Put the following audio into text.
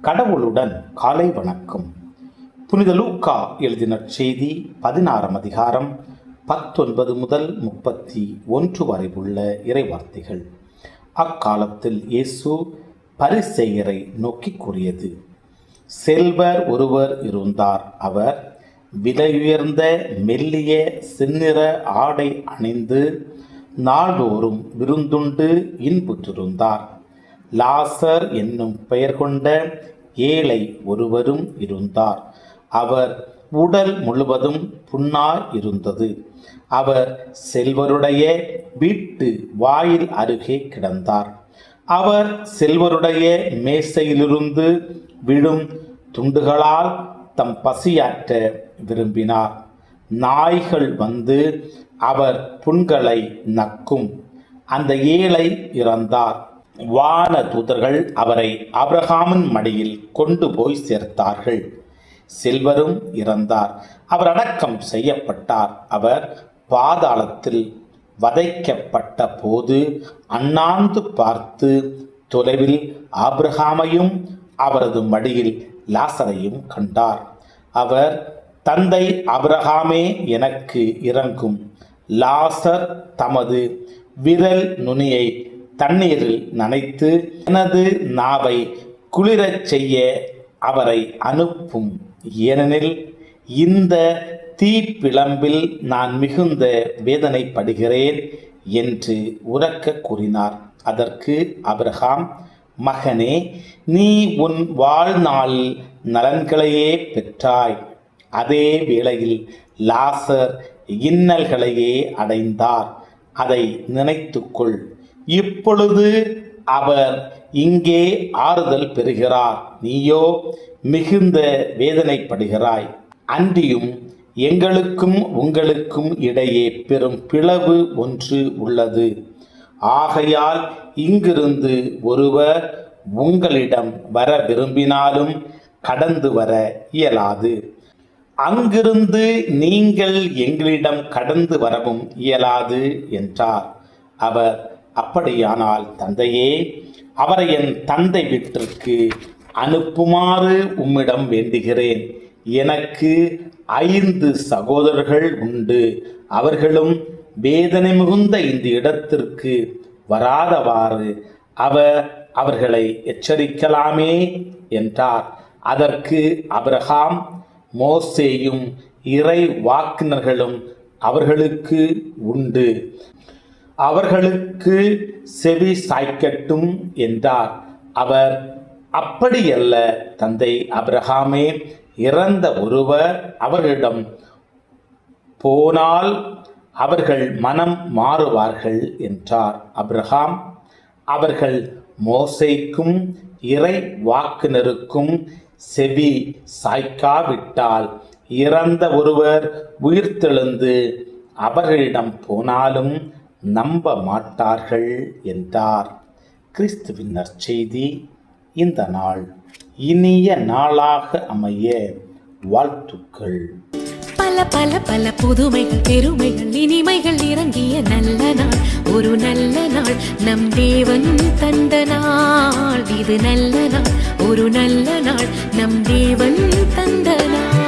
கடவுளுடன் காலை வணக்கம். புனித லூக்கா எழுதின செய்தி 16 அதிகாரம் 19 முதல் 31 வரை உள்ள இறைவார்த்தைகள். அக்காலத்தில் இயேசு பரிசேயரை நோக்கி கூறியது: செல்வர் ஒருவர் இருந்தார். அவர் விலையுயர்ந்த மெல்லிய செந்நிற ஆடை அணிந்து நாள்தோறும் விருந்துண்டு இன்புற்றிருந்தார். லாசர் என்னும் பெயர் கொண்ட ஏழை ஒருவரும் இருந்தார். அவர் உடல் முழுவதும் புண்ணாய் இருந்தது. அவர் செல்வருடைய வீட்டு வாயில் அருகே கிடந்தார். அவர் செல்வருடைய மேசையிலிருந்து விழும் துண்டுகளால் தம் பசியாற்ற விரும்பினார். நாய்கள் வந்து அவர் புண்களை நக்கும். அந்த ஏழை இறந்தார். வான தூதர்கள் அவரை ஆபிரகாமின் மடியில் கொண்டு போய் சேர்த்தார்கள். செல்வரும் இறந்தார். அவர் அடக்கம் செய்யப்பட்டார். அவர் பாதாளத்தில் வதைக்கப்பட்ட போது அண்ணாந்து பார்த்து தொலைவில் ஆபிரகாமையும் அவரது மடியில் லாசரையும் கண்டார். அவர், தந்தை ஆபிரகாமே, எனக்கு இரங்கும். லாசர் தமது விரல் நுனியை தண்ணீரில் நனைத்து எனது நாவை குளிரச் செய்ய அவரை அனுப்பும். ஏனெனில் இந்த தீப்பிழம்பில் நான் மிகுந்த வேதனைப்படுகிறேன் என்று உரக்க கூறினார். அதற்கு ஆபிரகாம், மகனே, நீ உன் வாழ்நாளில் நலன்களையே பெற்றாய். அதே வேளையில் லாசர் இன்னல்களையே அடைந்தார். அதை நினைத்துக்கொள். இப்பொழுது அவர் இங்கே ஆறுதல் பெறுகிறார். நீயோ மிகுந்த வேதனைப்படுகிறாய். அன்றியும் எங்களுக்கும் உங்களுக்கும் இடையே பெரும் பிளவு ஒன்று உள்ளது. ஆகையால் இங்கிருந்து ஒருவர் உங்களிடம் வர விரும்பினாலும் கடந்து வர இயலாது. அங்கிருந்து நீங்கள் எங்களிடம் கடந்து வரவும் இயலாது என்றார். அவர், அப்படியானால் தந்தையே, அவரை என் தந்தை வீட்டிற்கு அனுப்புமாறு உம்மிடம் வேண்டுகிறேன். எனக்கு 5 சகோதரர்கள் உண்டு. அவர்களும் வேதனை மிகுந்த இந்த இடத்திற்கு வராதவாறு அவர்களை எச்சரிக்கலாமே என்றார். அதற்கு ஆபிரகாம், மோசேயும் இறை வாக்கினர்களும் அவர்களுக்கு உண்டு. அவர்களுக்கு செவி சாய்க்கட்டும் என்றார். அவர், அப்படியல்ல தந்தை ஆபிரகாமே, இறந்த ஒருவர் அவர்களிடம் போனால் அவர்கள் மனம் மாறுவார்கள் என்றார். ஆபிரகாம், அவர்கள் மோசேக்கும் இறை வாக்கினருக்கும் செவி சாய்க்காவிட்டால் இறந்த ஒருவர் உயிர்த்தெழுந்து அவர்களிடம் போனாலும் நம்ப மாட்டார்கள் என்றார். கிறிஸ்துவின் நற்செய்தி. இந்த நாள் இனிய நாளாக அமைய வாழ்த்துக்கள். பல பல பல புதுமைகள், பெருமைகள், இனிமைகள் இறங்கிய நல்ல நாள், ஒரு நல்ல நாள், நம் தேவன் தந்த நாள். இது நல்ல நாள், ஒரு நல்ல நாள், நம் தேவன் தந்த நாள்.